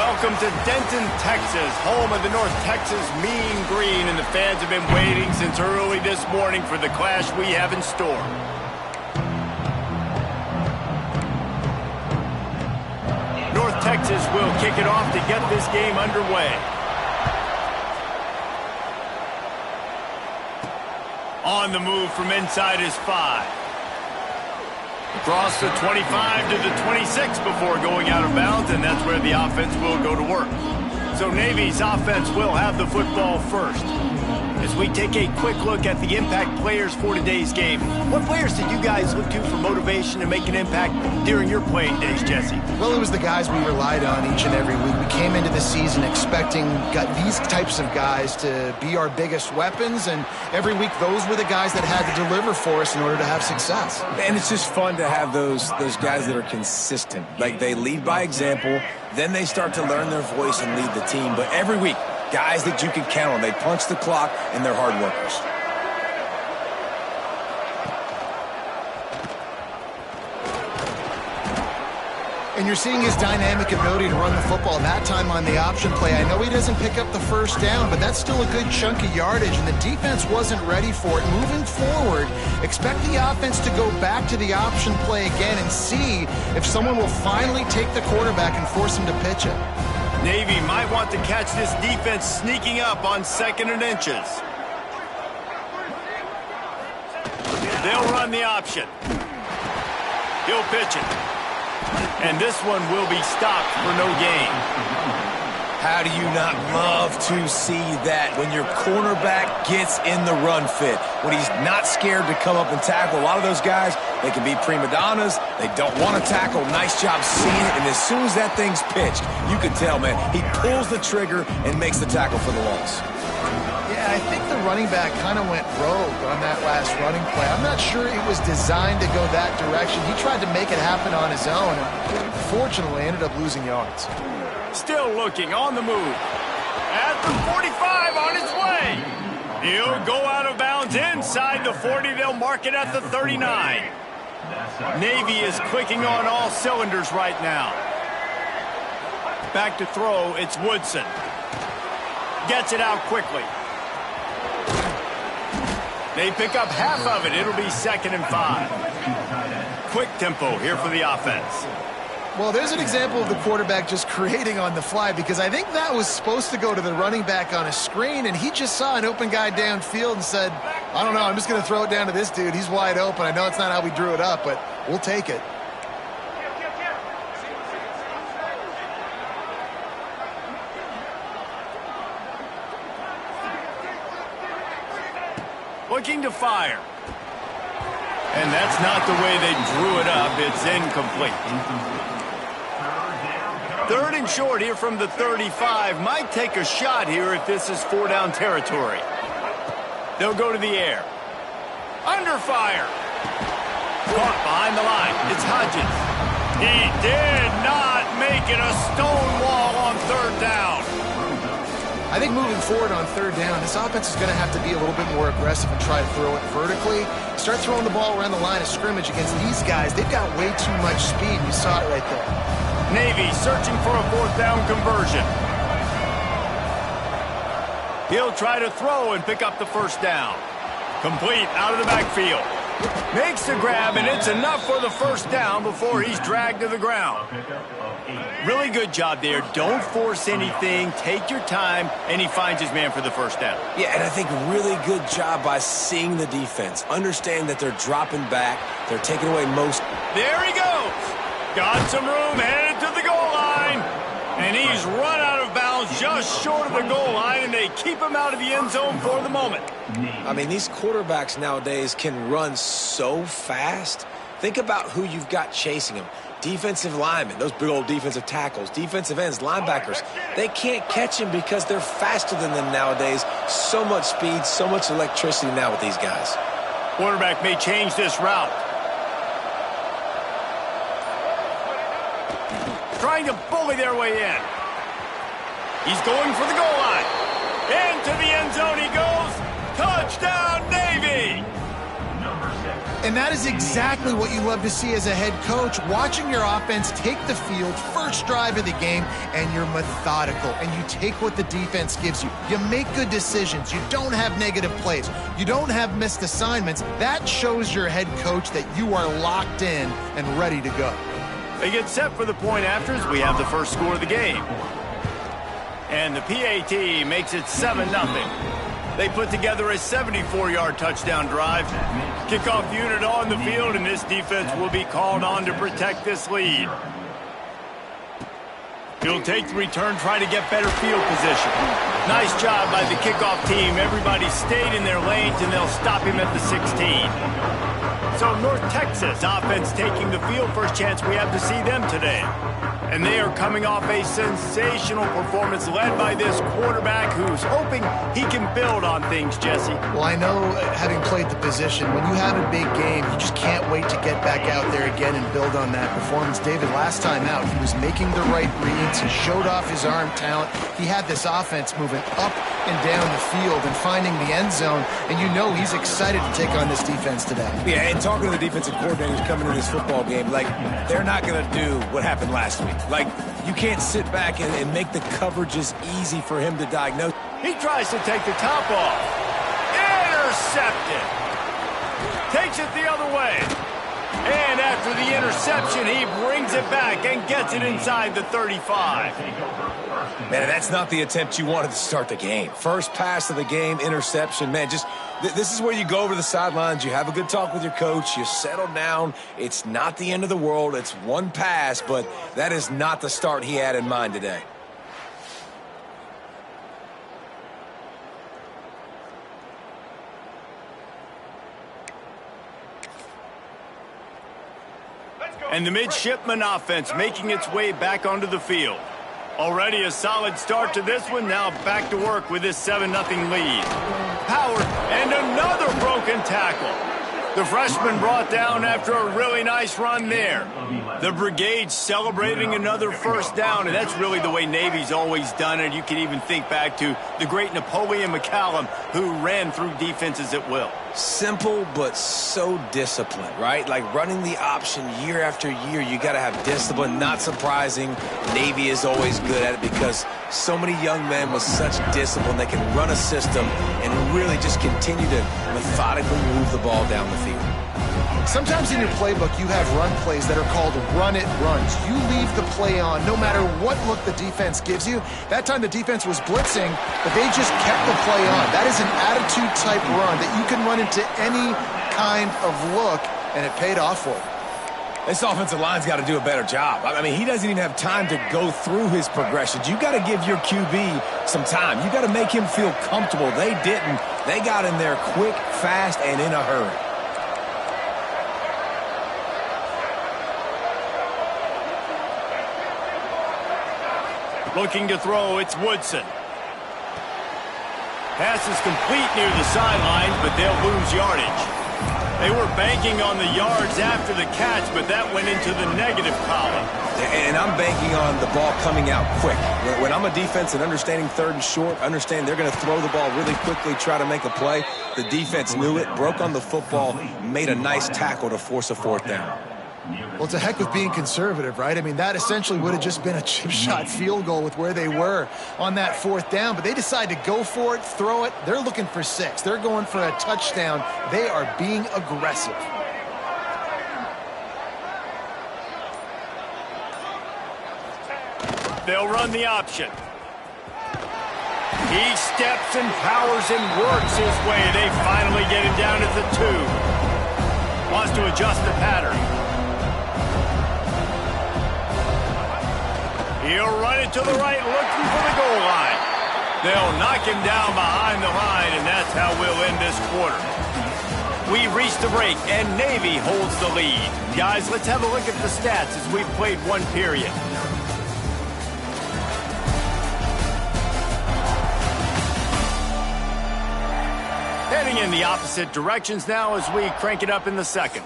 Welcome to Denton, Texas, home of the North Texas Mean Green, and the fans have been waiting since early this morning for the clash we have in store. North Texas will kick it off to get this game underway. On the move from inside his 5. Across the 25 to the 26 before going out of bounds, and that's where the offense will go to work. So Navy's offense will have the football first. As we take a quick look at the impact players for today's game, what players did you guys look to for motivation to make an impact during your playing days, Jesse? Well, it was the guys we relied on each and every week. We came into the season expecting these types of guys to be our biggest weapons, and every week those were the guys that had to deliver for us in order to have success. And it's just fun to have those guys that are consistent. Like, they lead by example, then they start to learn their voice and lead the team. But every week, guys that you can count on. They punch the clock, and they're hard workers. And you're seeing his dynamic ability to run the football, that time on the option play. I know he doesn't pick up the first down, but that's still a good chunk of yardage, and the defense wasn't ready for it. Moving forward, expect the offense to go back to the option play again and see if someone will finally take the quarterback and force him to pitch it. Navy might want to catch this defense sneaking up on 2nd and inches. They'll run the option. He'll pitch it. And this one will be stopped for no gain. How do you not love to see that when your cornerback gets in the run fit, when he's not scared to come up and tackle? A lot of those guys, they can be prima donnas. They don't want to tackle. Nice job seeing it. And as soon as that thing's pitched, you can tell, man, he pulls the trigger and makes the tackle for the loss. Yeah, I think the running back kind of went rogue on that last running play. I'm not sure it was designed to go that direction. He tried to make it happen on his own, and fortunately ended up losing yards. Still looking on the move. At the 45 on his way. He'll go out of bounds inside the 40. They'll mark it at the 39. Navy is clicking on all cylinders right now. Back to throw, it's Woodson. Gets it out quickly. They pick up half of it. It'll be 2nd and 5. Quick tempo here for the offense. Well, there's an example of the quarterback just creating on the fly, because I think that was supposed to go to the running back on a screen, and he just saw an open guy downfield and said, I don't know, I'm just going to throw it down to this dude. He's wide open. I know it's not how we drew it up, but we'll take it. Looking to fire. And that's not the way they drew it up. It's incomplete. 3rd and short here from the 35. Might take a shot here if this is 4-down territory. They'll go to the air. Under fire. Caught behind the line. It's Hodges. He did not make it a stone wall on 3rd down. I think moving forward on 3rd down, this offense is going to have to be a little bit more aggressive and try to throw it vertically. Start throwing the ball around the line of scrimmage against these guys. They've got way too much speed. You saw it right there. Navy searching for a 4th down conversion. He'll try to throw and pick up the 1st down. Complete out of the backfield. Makes the grab, and it's enough for the 1st down before he's dragged to the ground. Really good job there. Don't force anything. Take your time, and he finds his man for the 1st down. Yeah, and I think really good job by seeing the defense. Understand that they're dropping back. They're taking away most. There he goes. Got some room, headed to the goal line. And he's run out of bounds just short of the goal line, and they keep him out of the end zone for the moment. I mean, these quarterbacks nowadays can run so fast. Think about who you've got chasing them. Defensive linemen, those big old defensive tackles, defensive ends, linebackers. They can't catch him because they're faster than them nowadays. So much speed, so much electricity now with these guys. Quarterback may change this route. Trying to bully their way in. He's going for the goal line. Into the end zone he goes. Touchdown, Navy! And that is exactly what you love to see as a head coach, watching your offense take the field, first drive of the game, and you're methodical, and you take what the defense gives you. You make good decisions. You don't have negative plays. You don't have missed assignments. That shows your head coach that you are locked in and ready to go. They get set for the point after as we have the first score of the game. And the PAT makes it 7-0. They put together a 74-yard touchdown drive. Kickoff unit on the field, and this defense will be called on to protect this lead. He'll take the return, try to get better field position. Nice job by the kickoff team. Everybody stayed in their lanes, and they'll stop him at the 16. So North Texas offense taking the field. First chance we have to see them today. And they are coming off a sensational performance led by this quarterback who's hoping he can build on things, Jesse. Well, I know, having played the position, when you have a big game, you just can't wait to get back out there again and build on that performance. David, last time out, he was making the right reads. He showed off his arm talent. He had this offense moving up and down the field and finding the end zone. And you know he's excited to take on this defense today. Yeah, and talking to the defensive coordinators coming into this football game, like, they're not going to do what happened last week. Like, you can't sit back and make the coverages easy for him to diagnose. He tries to take the top off. Intercepted. Takes it the other way. And after the interception, he brings it back and gets it inside the 35. Man, that's not the attempt you wanted to start the game. First pass of the game, interception. Man, just this is where you go over the sidelines. You have a good talk with your coach. You settle down. It's not the end of the world. It's one pass, but that is not the start he had in mind today. And the midshipman offense making its way back onto the field. Already a solid start to this one. Now back to work with this 7-0 lead. Howard, and another broken tackle. The freshman brought down after a really nice run there. The brigade celebrating another first down, and that's really the way Navy's always done it. You can even think back to the great Napoleon McCallum, who ran through defenses at will. Simple, but so disciplined, right? Like running the option year after year, you got to have discipline. Not surprising, Navy is always good at it because so many young men with such discipline, they can run a system and really just continue to methodically move the ball down the field. Sometimes in your playbook, you have run plays that are called run-it runs. You leave the play on no matter what look the defense gives you. That time the defense was blitzing, but they just kept the play on. That is an attitude-type run that you can run into any kind of look, and it paid off for you. This offensive line's got to do a better job. I mean, he doesn't even have time to go through his progressions. You got to give your QB some time. You got to make him feel comfortable. They didn't. They got in there quick, fast, and in a hurry. Looking to throw, it's Woodson. Pass is complete near the sidelines, but they'll lose yardage. They were banking on the yards after the catch, but that went into the negative column. And I'm banking on the ball coming out quick. When I'm a defense and understanding third and short, understand they're going to throw the ball really quickly, try to make a play. The defense knew it, broke on the football, made a nice tackle to force a fourth down. Well, to heck with being conservative, right? I mean, that essentially would have just been a chip shot field goal with where they were on that fourth down, but they decided to go for it, throw it. They're looking for 6. They're going for a touchdown. They are being aggressive. They'll run the option. He steps and powers and works his way. They finally get him down at the 2. Wants to adjust the pattern. He'll run it to the right, looking for the goal line. They'll knock him down behind the line, and that's how we'll end this quarter. We reach the break, and Navy holds the lead. Guys, let's have a look at the stats as we've played one period. Heading in the opposite directions now as we crank it up in the second.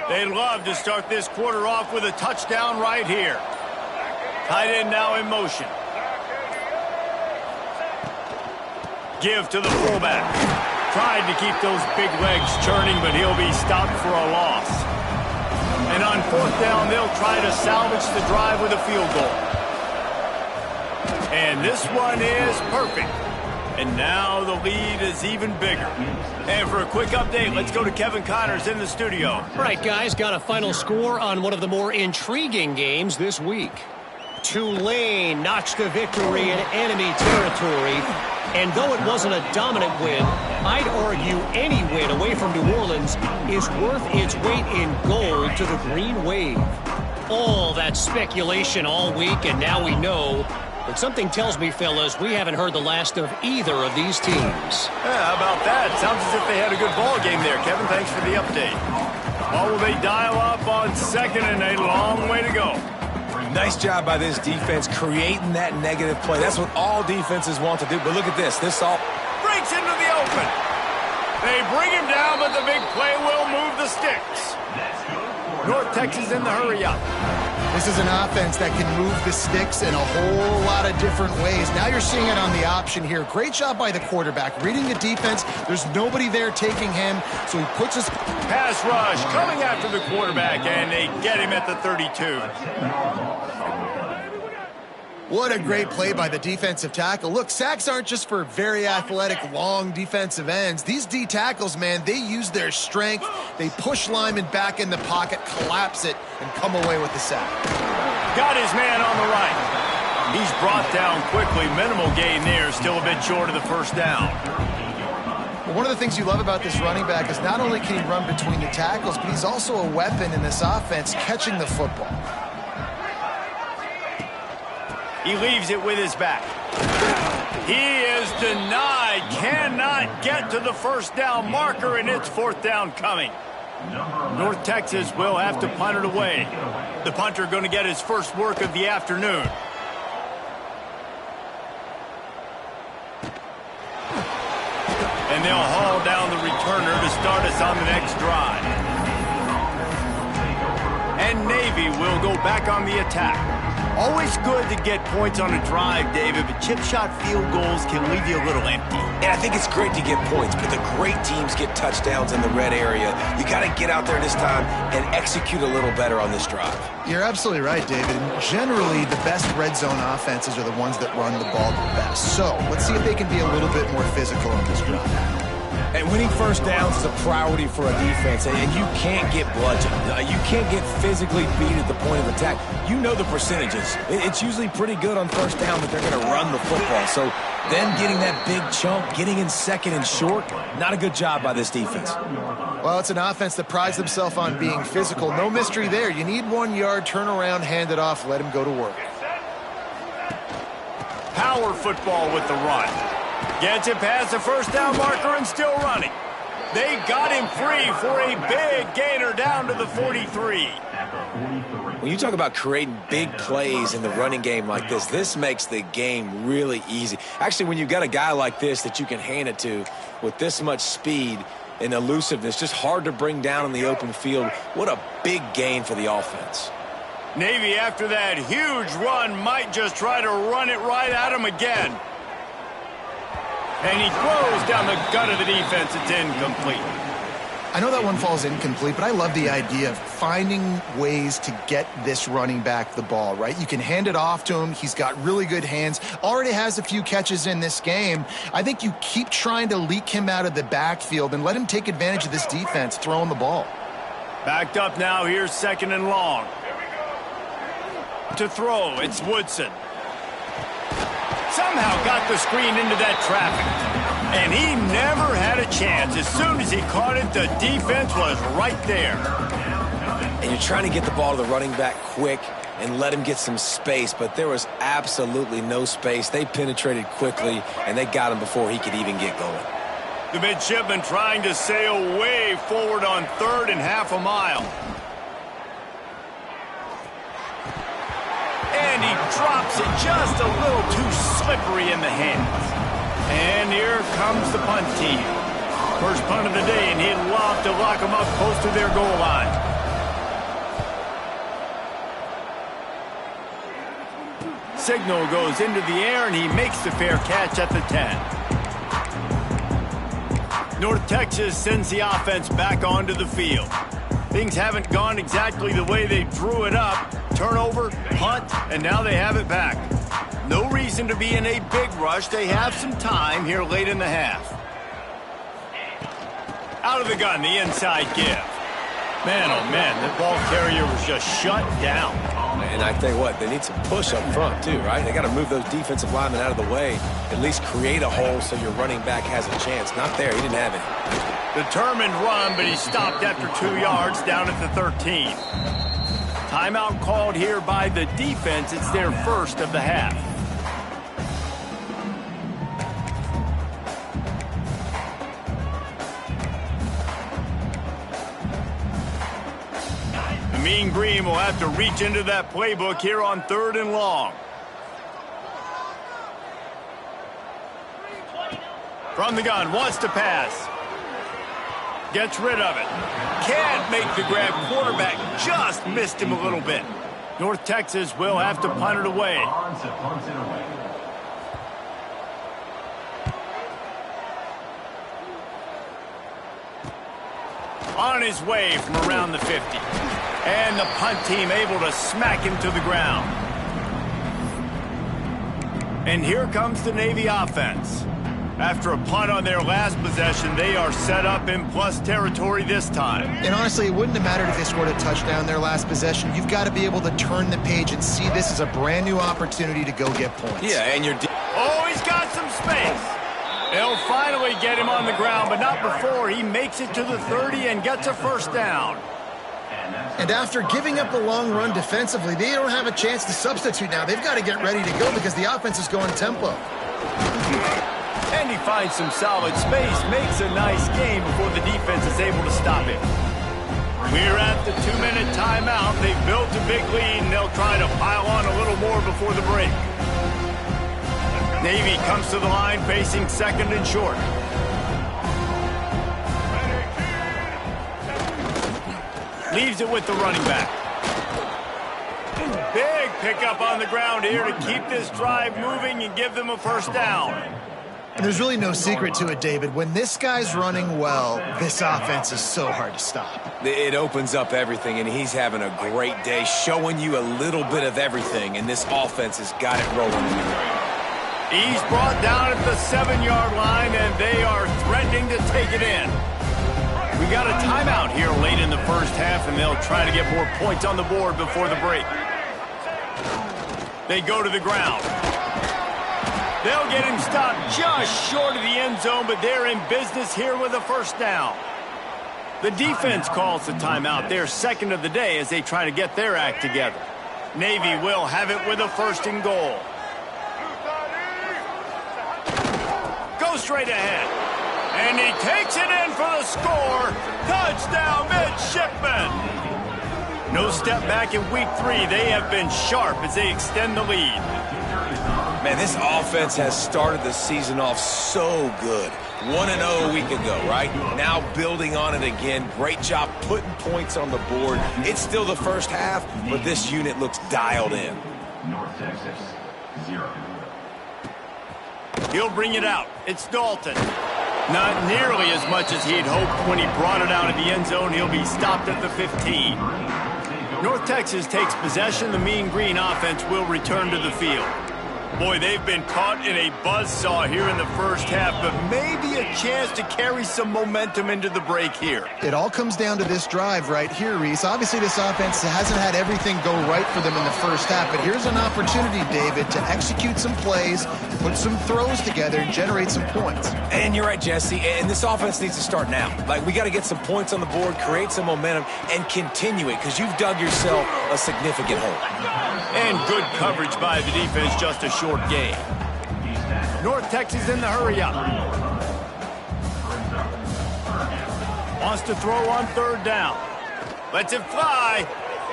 They'd love to start this quarter off with a touchdown right here. Tight end now in motion. Give to the fullback. Tried to keep those big legs churning, but he'll be stopped for a loss. And on fourth down, they'll try to salvage the drive with a field goal. And this one is perfect. And now the lead is even bigger. And for a quick update, let's go to Kevin Connors in the studio. All right, guys, got a final score on one of the more intriguing games this week. Tulane notched the victory in enemy territory. And though it wasn't a dominant win, I'd argue any win away from New Orleans is worth its weight in gold to the Green Wave. All that speculation all week, and now we know. But something tells me, fellas, we haven't heard the last of either of these teams. Yeah, how about that? Sounds as if they had a good ball game there, Kevin. Thanks for the update. Well, will they dial up on second and a long way to go? Nice job by this defense creating that negative play. That's what all defenses want to do. But look at this. This all breaks into the open. They bring him down, but the big play will move the sticks. North Texas in the hurry-up. This is an offense that can move the sticks in a whole lot of different ways. Now you're seeing it on the option here. Great job by the quarterback. Reading the defense. There's nobody there taking him, so he puts his pass rush coming after the quarterback, and they get him at the 32. What a great play by the defensive tackle. Look, sacks aren't just for very athletic, long defensive ends. These D tackles, man, they use their strength. They push linemen back in the pocket, collapse it, and come away with the sack. Got his man on the right. He's brought down quickly. Minimal gain there, still a bit short of the first down. Well, one of the things you love about this running back is not only can he run between the tackles, but he's also a weapon in this offense, catching the football. He leaves it with his back. He is denied. Cannot get to the first down marker, and it's fourth down coming. North Texas will have to punt it away. The punter going to get his first work of the afternoon. And they'll haul down the returner to start us on the next drive. And Navy will go back on the attack. Always good to get points on a drive, David, but chip shot field goals can leave you a little empty. And I think it's great to get points, but the great teams get touchdowns in the red area. You got to get out there this time and execute a little better on this drive. You're absolutely right, David. And generally, the best red zone offenses are the ones that run the ball the best. So let's see if they can be a little bit more physical on this drive. And winning first downs is a priority for a defense, and you can't get bludgeoned. You can't get physically beat at the point of attack. You know the percentages. It's usually pretty good on first down, but they're going to run the football. So them getting that big chunk, getting in second and short, not a good job by this defense. Well, it's an offense that prides themselves on being physical. No mystery there. You need 1 yard, turn around, hand it off, let him go to work. Power football with the run. Gets it past the first down marker and still running. They got him free for a big gainer down to the 43. When you talk about creating big plays in the running game like this, this makes the game really easy. Actually, when you've got a guy like this that you can hand it to with this much speed and elusiveness, just hard to bring down in the open field, what a big gain for the offense. Navy, after that huge run, might just try to run it right at him again. And he throws down the gut of the defense. It's incomplete. I know that one falls incomplete, but I love the idea of finding ways to get this running back the ball, right? You can hand it off to him. He's got really good hands. Already has a few catches in this game. I think you keep trying to leak him out of the backfield and let him take advantage of this defense throwing the ball. Backed up now. Here's second and long. To throw, it's Woodson. Somehow got the screen into that traffic. And he never had a chance. As soon as he caught it, the defense was right there. And you're trying to get the ball to the running back quick and let him get some space, but there was absolutely no space. They penetrated quickly, and they got him before he could even get going. The midshipman trying to sail way forward on third and half a mile. And he drops it just a little too slippery in the hands. And here comes the punt team. First punt of the day, and he'd love to lock them up close to their goal line. signal goes into the air, and he makes the fair catch at the 10. North Texas sends the offense back onto the field. Things haven't gone exactly the way they drew it up. Turnover, punt, and now they have it back. No reason to be in a big rush. They have some time here late in the half. Out of the gun, the inside give. Man, oh man, the ball carrier was just shut down. And I tell you what, they need some push up front too, right? They got to move those defensive linemen out of the way, at least create a hole so your running back has a chance. Not there, he didn't have it. Determined run, but he stopped after 2 yards down at the 13. Timeout called here by the defense. It's their first of the half. The Mean Green will have to reach into that playbook here on 3rd and long. From the gun, wants to pass. Gets rid of it. Can't make the grab. Quarterback just missed him a little bit. North Texas will have to punt it away. On his way from around the 50. And the punt team able to smack him to the ground. And here comes the Navy offense. After a punt on their last possession, they are set up in plus territory this time. And honestly, it wouldn't have mattered if they scored a touchdown their last possession. You've got to be able to turn the page and see this as a brand new opportunity to go get points. Yeah, and you're... Oh, he's got some space. They'll finally get him on the ground, but not before he makes it to the 30 and gets a first down. And after giving up the long run defensively, they don't have a chance to substitute now. They've got to get ready to go because the offense is going tempo. And he finds some solid space, makes a nice game before the defense is able to stop him. We're at the 2-minute timeout. They've built a big lead, and they'll try to pile on a little more before the break. Navy comes to the line facing 2nd and short. Leaves it with the running back. Big pickup on the ground here to keep this drive moving and give them a first down. And there's really no secret to it, David. When this guy's running well, this offense is so hard to stop. It opens up everything, and he's having a great day, showing you a little bit of everything, and this offense has got it rolling. He's brought down at the 7-yard line, and they are threatening to take it in. We got a timeout here late in the first half, and they'll try to get more points on the board before the break. They go to the ground. They'll get him stopped just short of the end zone, but they're in business here with a first down. The defense calls the timeout. They're 2nd of the day as they try to get their act together. Navy will have it with a 1st and goal. Go straight ahead. And he takes it in for the score. Touchdown, midshipman. No step back in week 3. They have been sharp as they extend the lead. Man, this offense has started the season off so good. 1-0 a week ago, right? Now building on it again. Great job putting points on the board. It's still the first half, but this unit looks dialed in. North Texas, 0. He'll bring it out. It's Dalton. Not nearly as much as he'd hoped when he brought it out of the end zone. He'll be stopped at the 15. North Texas takes possession. The Mean Green offense will return to the field. Boy, they've been caught in a buzzsaw here in the first half, but maybe a chance to carry some momentum into the break here. It all comes down to this drive right here, Reese. Obviously, this offense hasn't had everything go right for them in the first half, but here's an opportunity, David, to execute some plays, put some throws together, and generate some points. And you're right, Jesse, and this offense needs to start now. Like, we got to get some points on the board, create some momentum, and continue it, because you've dug yourself a significant hole. And good coverage by the defense, just a short game. North Texas in the hurry up. Wants to throw on 3rd down. Lets it fly.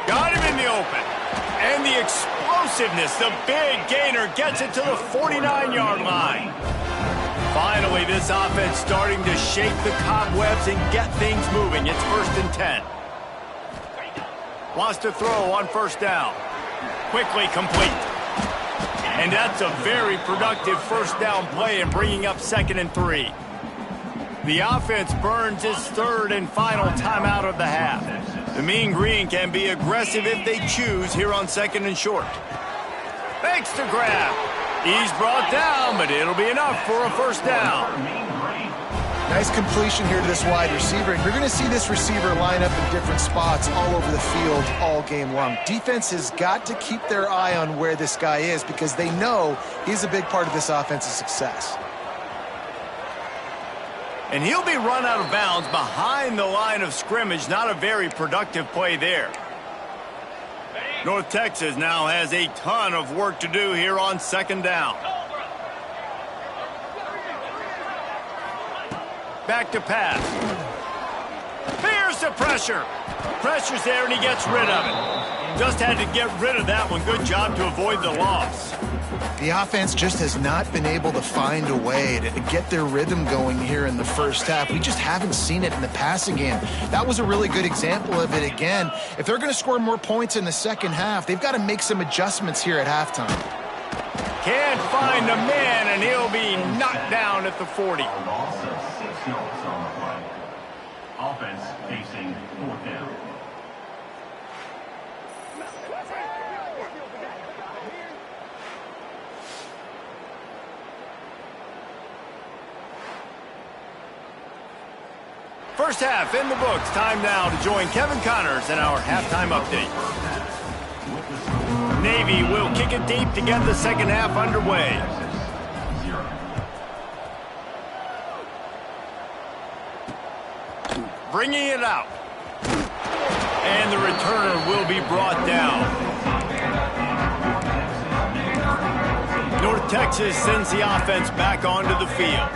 Got him in the open. And the explosiveness, the big gainer gets it to the 49-yard line. Finally, this offense starting to shake the cobwebs and get things moving. It's 1st and 10. Wants to throw on 1st down. Quickly complete. And that's a very productive first down play and bringing up 2nd and 3. The offense burns its 3rd and final timeout of the half. The Mean Green can be aggressive if they choose here on 2nd and short. Fakes to grab. He's brought down, but it'll be enough for a first down. Nice completion here to this wide receiver. And you're going to see this receiver line up in different spots all over the field all game long. Defense has got to keep their eye on where this guy is because they know he's a big part of this offense's success. And he'll be run out of bounds behind the line of scrimmage. Not a very productive play there. North Texas now has a ton of work to do here on 2nd down. Back to pass. Here's the pressure. Pressure's there, and he gets rid of it. Just had to get rid of that one. Good job to avoid the loss. The offense just has not been able to find a way to get their rhythm going here in the first half. We just haven't seen it in the passing game. That was a really good example of it again. If they're going to score more points in the second half, they've got to make some adjustments here at halftime. Can't find a man, and he'll be knocked down at the 40. Loss of 6 yards on the play. Offense facing 4th down. First half in the books. Time now to join Kevin Connors in our halftime update. Navy will kick it deep to get the second half underway. Bringing it out. And the returner will be brought down. North Texas sends the offense back onto the field.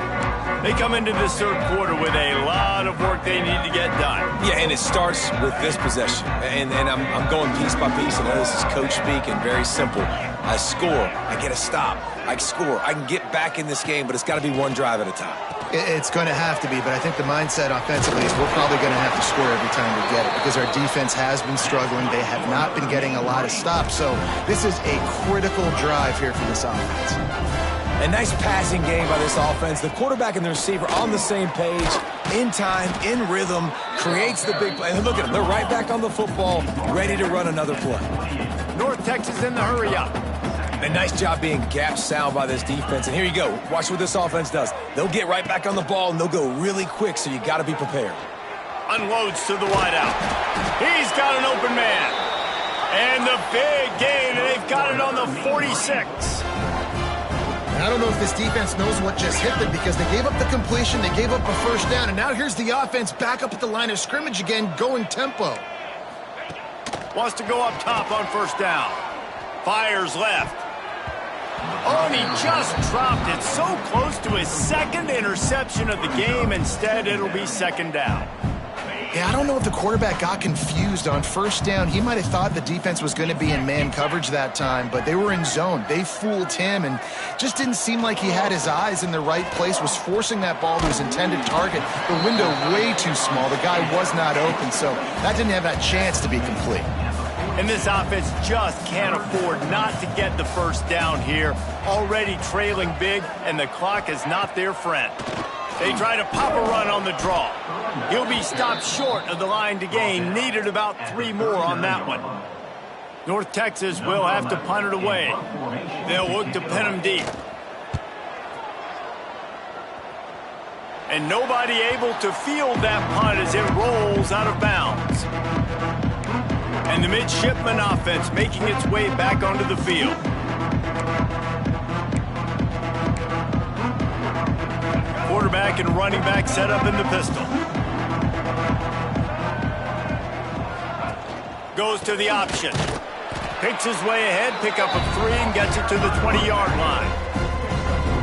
They come into this 3rd quarter with a lot of work they need to get done. Yeah, and it starts with this possession. And I'm going piece by piece. I know this is coach speak and very simple. I score. I get a stop. I score. I can get back in this game, but it's got to be one drive at a time. It's going to have to be, but I think the mindset offensively is we're probably going to have to score every time we get it because our defense has been struggling. They have not been getting a lot of stops. So this is a critical drive here for this offense. A nice passing game by this offense. The quarterback and the receiver on the same page, in time, in rhythm, creates the big play. And look at them. They're right back on the football, ready to run another play. North Texas in the hurry up. A nice job being gap sound by this defense. And here you go. Watch what this offense does. They'll get right back on the ball, and they'll go really quick, so you got to be prepared. Unloads to the wideout. He's got an open man. And the big gain, and they've got it on the 46. I don't know if this defense knows what just hit them because they gave up the completion, they gave up a first down, and now here's the offense back up at the line of scrimmage again, going tempo. Wants to go up top on first down. Fires left. Oh, and he just dropped it so close to his 2nd interception of the game. Instead, it'll be 2nd down. Yeah, I don't know if the quarterback got confused on first down. He might have thought the defense was going to be in man coverage that time, but they were in zone. They fooled him and just didn't seem like he had his eyes in the right place, was forcing that ball to his intended target. The window way too small. The guy was not open, so that didn't have that chance to be complete. And this offense just can't afford not to get the first down here. Already trailing big, and the clock is not their friend. They try to pop a run on the draw. He'll be stopped short of the line to gain. Needed about 3 more on that one. North Texas will have to punt it away. They'll look to pin him deep. And nobody able to field that punt as it rolls out of bounds. And the midshipman offense making its way back onto the field. Quarterback and running back set up in the pistol. Goes to the option. Picks his way ahead, pick up a 3 and gets it to the 20-yard line.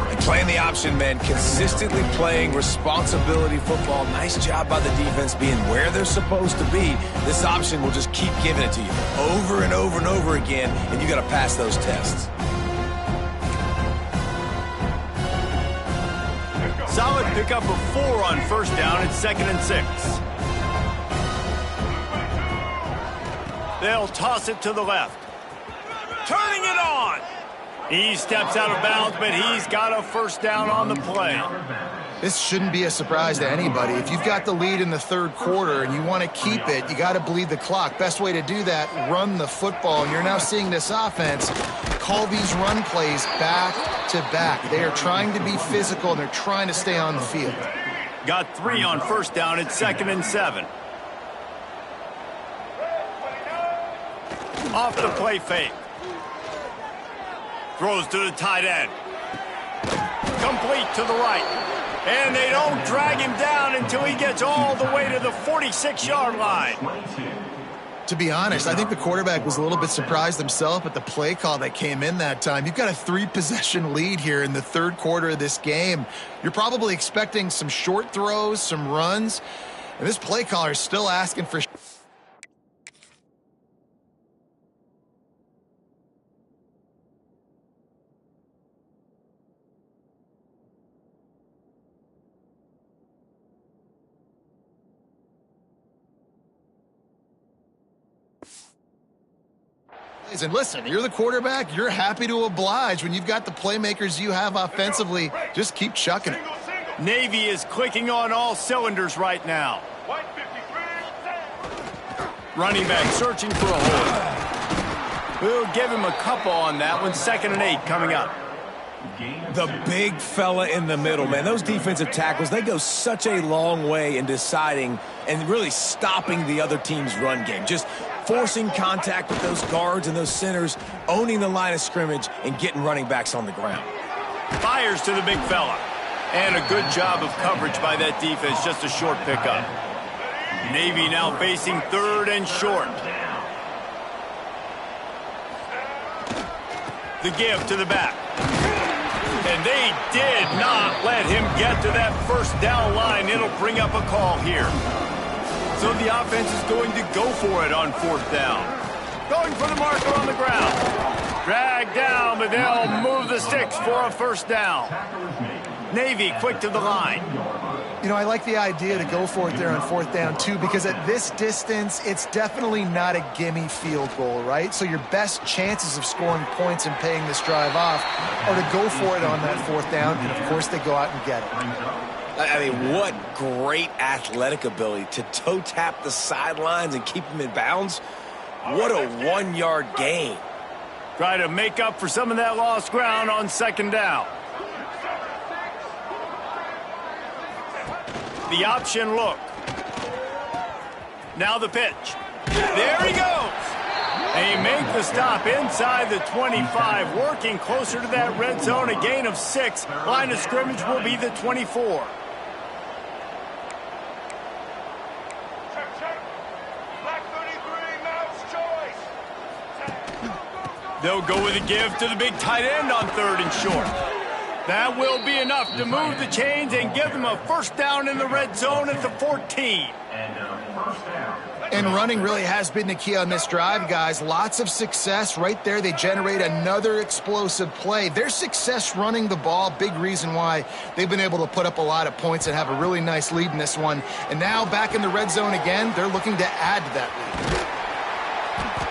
And playing the option, man, consistently playing responsibility football. Nice job by the defense being where they're supposed to be. This option will just keep giving it to you over and over and over again, and you got to pass those tests. Solid pickup of 4 on first down at 2nd and 6. They'll toss it to the left. Turning it on. He steps out of bounds, but he's got a first down on the play. This shouldn't be a surprise to anybody. If you've got the lead in the third quarter and you want to keep it, you got to bleed the clock. Best way to do that, run the football. And you're now seeing this offense call these run plays back to back. They are trying to be physical, and they're trying to stay on the field. Got 3 on first down. It's 2nd and 7. Off the play fake. Throws to the tight end. Complete to the right. And they don't drag him down until he gets all the way to the 46-yard line. To be honest, I think the quarterback was a little bit surprised himself at the play call that came in that time. You've got a 3-possession lead here in the third quarter of this game. You're probably expecting some short throws, some runs. And this play caller is still asking for... And listen, you're the quarterback. You're happy to oblige when you've got the playmakers you have offensively. Just keep chucking it. Navy is clicking on all cylinders right now. Running back searching for a hole. We'll give him a couple on that one. 2nd and 8 coming up. The big fella in the middle, man. Those defensive tackles, they go such a long way in deciding and really stopping the other team's run game. Just forcing contact with those guards and those centers, owning the line of scrimmage, and getting running backs on the ground. Fires to the big fella. And a good job of coverage by that defense. Just a short pickup. Navy now facing 3rd and short. The give to the back. And they did not let him get to that first down line. It'll bring up a call here. So the offense is going to go for it on 4th down. Going for the marker on the ground. Drag down, but they'll move the sticks for a first down. Navy quick to the line. You know, I like the idea to go for it there on 4th down, too, because at this distance, it's definitely not a gimme field goal, right? So your best chances of scoring points and paying this drive off are to go for it on that 4th down, and, of course, they go out and get it. I mean, what great athletic ability to toe tap the sidelines and keep them in bounds. What a 1-yard gain. Try to make up for some of that lost ground on 2nd down. The option look. Now the pitch. There he goes. They make the stop inside the 25, working closer to that red zone, a gain of 6. Line of scrimmage will be the 24. They'll go with a give to the big tight end on 3rd and short. That will be enough to move the chains and give them a first down in the red zone at the 14. And running really has been the key on this drive, guys. Lots of success right there. They generate another explosive play. Their success running the ball, big reason why they've been able to put up a lot of points and have a really nice lead in this one. And now back in the red zone again, they're looking to add to that lead.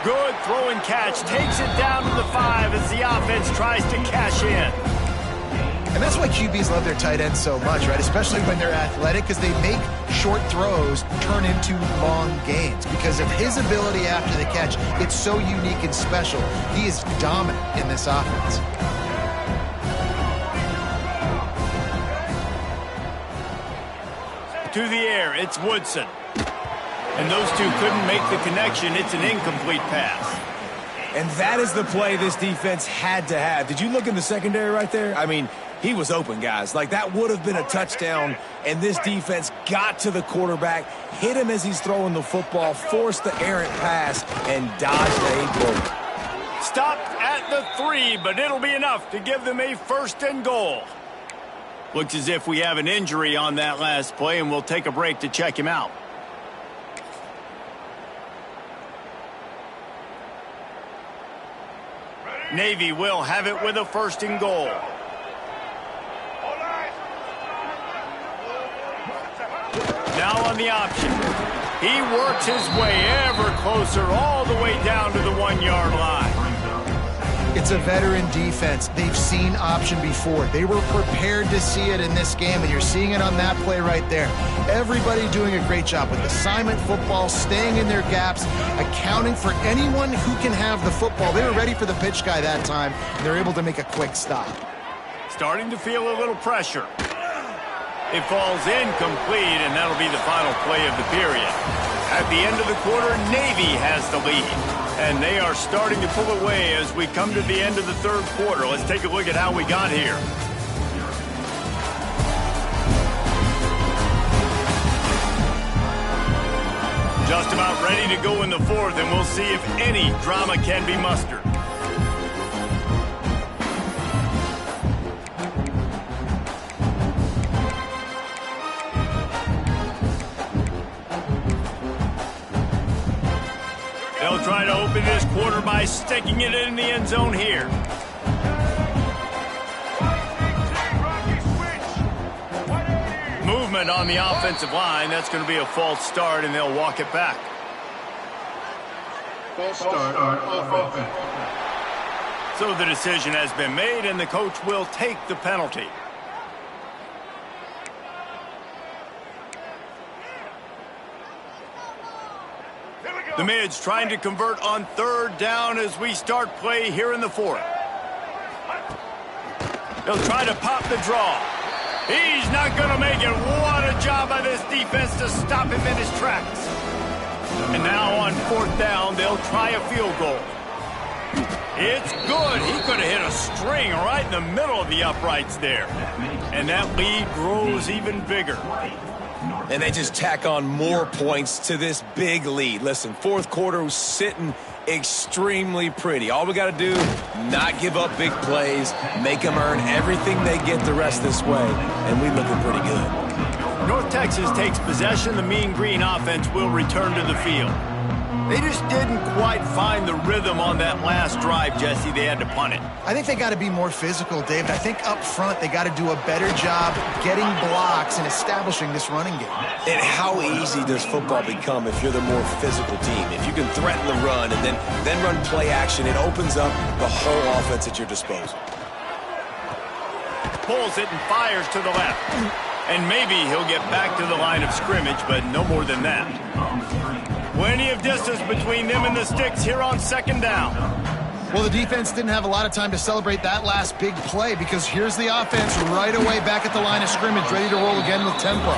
Good throw and catch. Takes it down to the 5 as the offense tries to cash in. And that's why QBs love their tight ends so much, right? Especially when they're athletic, because they make short throws turn into long gains. Because of his ability after the catch, it's so unique and special. He is dominant in this offense. To the air, it's Woodson. And those two couldn't make the connection. It's an incomplete pass. And that is the play this defense had to have. Did you look in the secondary right there? I mean, he was open, guys. Like, that would have been a touchdown, and this defense got to the quarterback, hit him as he's throwing the football, forced the errant pass, and dodged a bullet. Stopped at the 3, but it'll be enough to give them a 1st and goal. Looks as if we have an injury on that last play, and we'll take a break to check him out. Navy will have it with a 1st and goal. Now on the option. He works his way ever closer all the way down to the 1-yard line. It's a veteran defense. They've seen option before. They were prepared to see it in this game, and you're seeing it on that play right there. Everybody doing a great job with assignment football, staying in their gaps, accounting for anyone who can have the football. They were ready for the pitch guy that time, and they're able to make a quick stop. Starting to feel a little pressure. It falls incomplete, and that'll be the final play of the period. At the end of the quarter, Navy has the lead. And they are starting to pull away as we come to the end of the third quarter. Let's take a look at how we got here. Just about ready to go in the fourth, and we'll see if any drama can be mustered. They'll try to open this quarter by sticking it in the end zone here. Movement on the offensive line. That's going to be a false start, and they'll walk it back. False start offense. So the decision has been made, and the coach will take the penalty. The Mids trying to convert on third down as we start play here in the fourth. They'll try to pop the draw. He's not going to make it. What a job by this defense to stop him in his tracks. And now on fourth down, they'll try a field goal. It's good. He could have hit a string right in the middle of the uprights there. And that lead grows even bigger. And they just tack on more points to this big lead. Listen, fourth quarter was sitting extremely pretty. All we got to do, not give up big plays, make them earn everything they get the rest this way, and we looking pretty good. North Texas takes possession. The Mean Green offense will return to the field. They just didn't quite find the rhythm on that last drive, Jesse. They had to punt it. I think they got to be more physical, David. I think up front they got to do a better job getting blocks and establishing this running game. And how easy does football become if you're the more physical team? If you can threaten the run and then run play action, it opens up the whole offense at your disposal. Pulls it and fires to the left. And maybe he'll get back to the line of scrimmage, but no more than that. Plenty of distance between them and the sticks here on second down. Well, the defense didn't have a lot of time to celebrate that last big play because here's the offense right away back at the line of scrimmage, ready to roll again with tempo.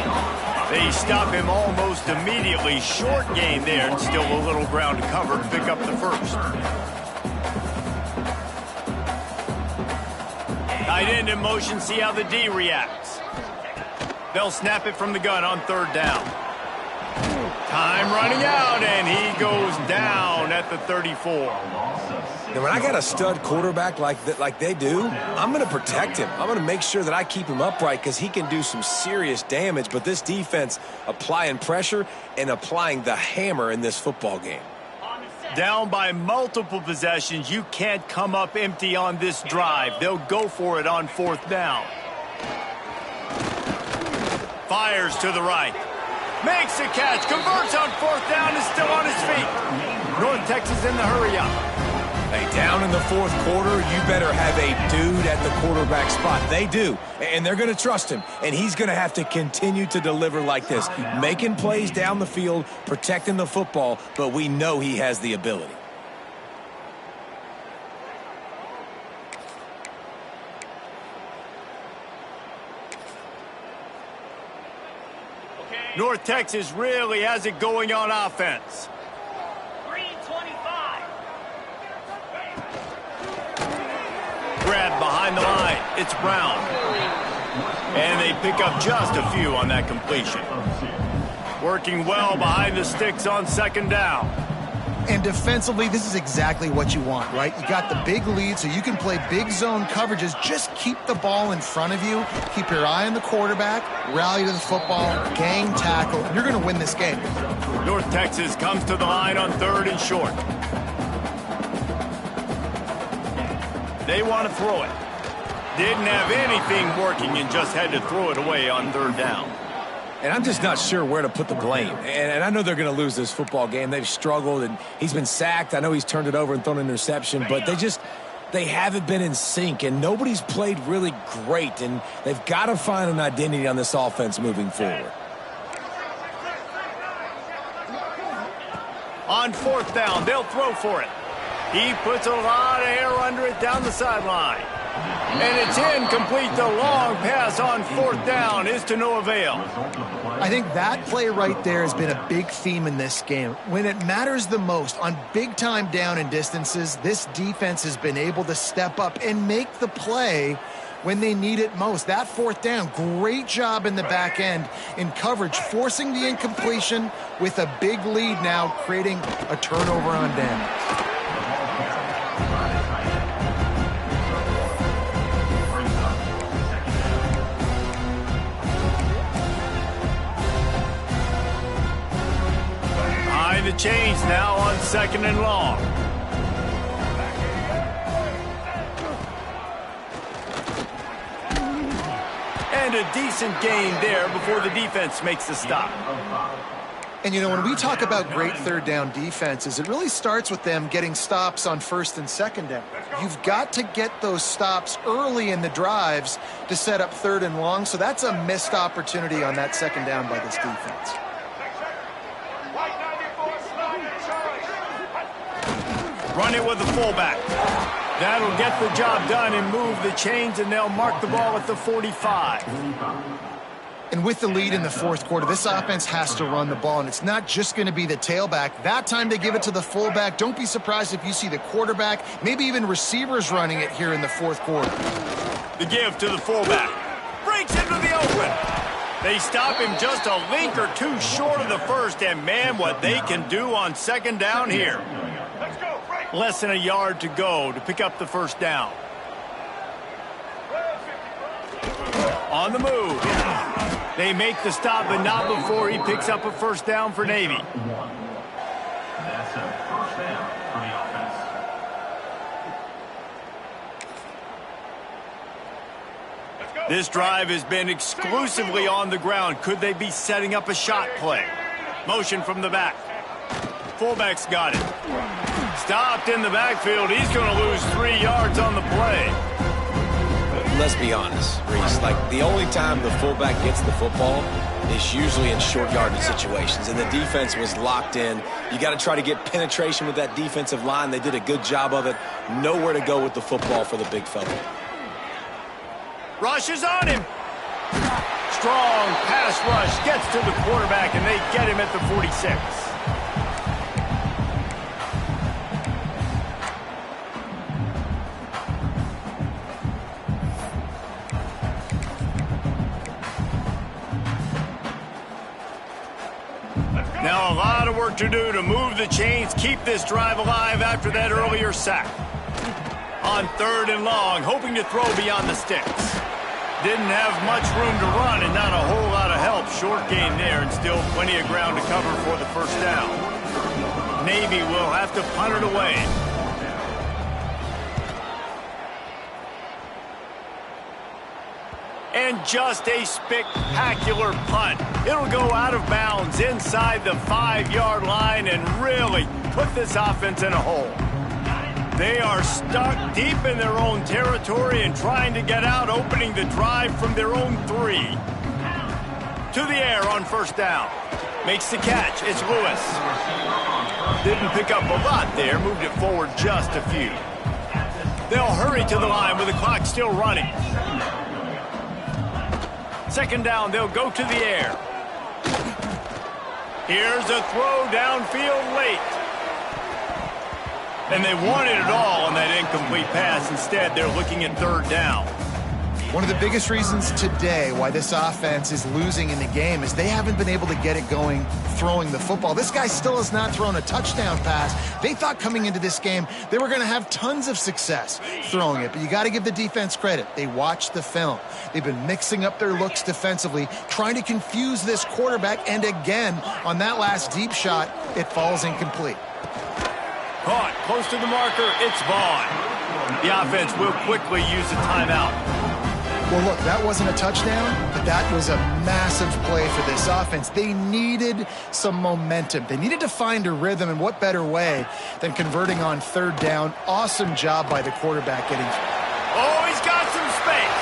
They stop him almost immediately. Short gain there, and still a little ground to cover to pick up the first. Tight end in motion, see how the D reacts. They'll snap it from the gun on third down. Time running out, and he goes down at the 34. Now, when I got a stud quarterback like they do, I'm going to protect him. I'm going to make sure that I keep him upright because he can do some serious damage. But this defense applying pressure and applying the hammer in this football game. Down by multiple possessions, you can't come up empty on this drive. They'll go for it on fourth down. Fires to the right. Makes a catch, converts on fourth down, is still on his feet. North Texas in the hurry-up. Hey, down in the fourth quarter, you better have a dude at the quarterback spot. They do, and they're going to trust him, and he's going to have to continue to deliver like this, making plays down the field, protecting the football, but we know he has the ability. North Texas really has it going on offense. 325. Grab behind the line. It's Brown. And they pick up just a few on that completion. Working well behind the sticks on second down. And defensively, this is exactly what you want, right? You got the big lead, so you can play big zone coverages. Just keep the ball in front of you. Keep your eye on the quarterback. Rally to the football. Gang tackle. You're going to win this game. North Texas comes to the line on third and short. They want to throw it. Didn't have anything working and just had to throw it away on third down. And I'm just not sure where to put the blame. And I know they're going to lose this football game. They've struggled, and he's been sacked. I know he's turned it over and thrown an interception, but They haven't been in sync, and nobody's played really great, and they've got to find an identity on this offense moving forward. On 4th down, they'll throw for it. He puts a lot of air under it down the sideline. And it's incomplete. The long pass on 4th down is to no avail. I think that play right there has been a big theme in this game. When it matters the most, on big-time down and distances, this defense has been able to step up and make the play when they need it most. That 4th down, great job in the back end in coverage, forcing the incompletion with a big lead now, creating a turnover on down. The change now on 2nd and long. And a decent gain there before the defense makes the stop. And, you know, when we talk about great 3rd down defenses, it really starts with them getting stops on 1st and 2nd down. You've got to get those stops early in the drives to set up 3rd and long, so that's a missed opportunity on that 2nd down by this defense. Run it with the fullback. That'll get the job done and move the chains, and they'll mark the ball at the 45. And with the lead in the 4th quarter, this offense has to run the ball, and it's not just going to be the tailback. That time they give it to the fullback. Don't be surprised if you see the quarterback, maybe even receivers running it here in the 4th quarter. The give to the fullback. Breaks into the open. They stop him just a link or two short of the 1st, and man, what they can do on 2nd down here. Less than a yard to go to pick up the 1st down. On the move. They make the stop, but not before he picks up a 1st down for Navy. That's a 1st down for the offense. This drive has been exclusively on the ground. Could they be setting up a shot play? Motion from the back. Fullback's got it. Stopped in the backfield. He's going to lose 3 yards on the play. Let's be honest, Reese. Like, the only time the fullback gets the football is usually in short yardage situations, and the defense was locked in. You got to try to get penetration with that defensive line. They did a good job of it. Nowhere to go with the football for the big fella. Rush is on him. Strong pass rush gets to the quarterback, and they get him at the 46. Now a lot of work to do to move the chains, keep this drive alive after that earlier sack. On 3rd and long, hoping to throw beyond the sticks. Didn't have much room to run and not a whole lot of help. Short gain there and still plenty of ground to cover for the 1st down. Navy will have to punt it away. And just a spectacular punt. It'll go out of bounds inside the 5-yard line and really put this offense in a hole. They are stuck deep in their own territory and trying to get out, opening the drive from their own 3. To the air on 1st down. Makes the catch. It's Lewis. Didn't pick up a lot there. Moved it forward just a few. They'll hurry to the line with the clock still running. 2nd down, they'll go to the air. Here's a throw downfield late. And they wanted it all on that incomplete pass. Instead, they're looking at 3rd down. One of the biggest reasons today why this offense is losing in the game is they haven't been able to get it going throwing the football. This guy still has not thrown a touchdown pass. They thought coming into this game they were going to have tons of success throwing it, but you got to give the defense credit. They watched the film. They've been mixing up their looks defensively, trying to confuse this quarterback, and again, on that last deep shot, it falls incomplete. Caught close to the marker. It's Vaughn. The offense will quickly use a timeout. Well, look, that wasn't a touchdown, but that was a massive play for this offense. They needed some momentum. They needed to find a rhythm, and what better way than converting on third down. Awesome job by the quarterback getting. Oh, he's got some space.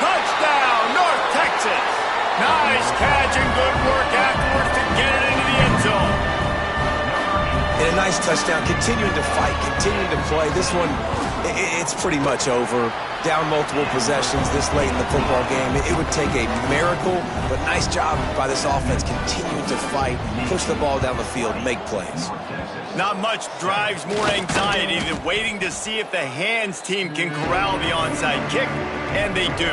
Touchdown, North Texas. Nice catch and good work afterwards to get it into the end zone. And a nice touchdown, continuing to fight, continuing to play. This one, it's pretty much over. Down multiple possessions this late in the football game. It would take a miracle, but nice job by this offense continuing to fight, push the ball down the field, make plays. Not much drives more anxiety than waiting to see if the hands team can corral the onside kick, and they do.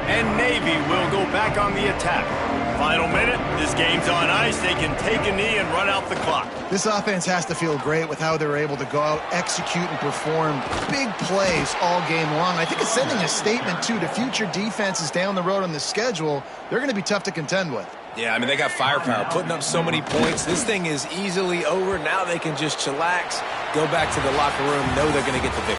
And Navy will go back on the attack. Final minute, this game's on ice. They can take a knee and run out the clock. This offense has to feel great with how they're able to go out, execute, and perform big plays all game long. I think it's sending a statement, too, to future defenses down the road on the schedule. They're going to be tough to contend with. Yeah, I mean, they got firepower, putting up so many points. This thing is easily over. Now they can just chillax, go back to the locker room, know they're going to get the victory.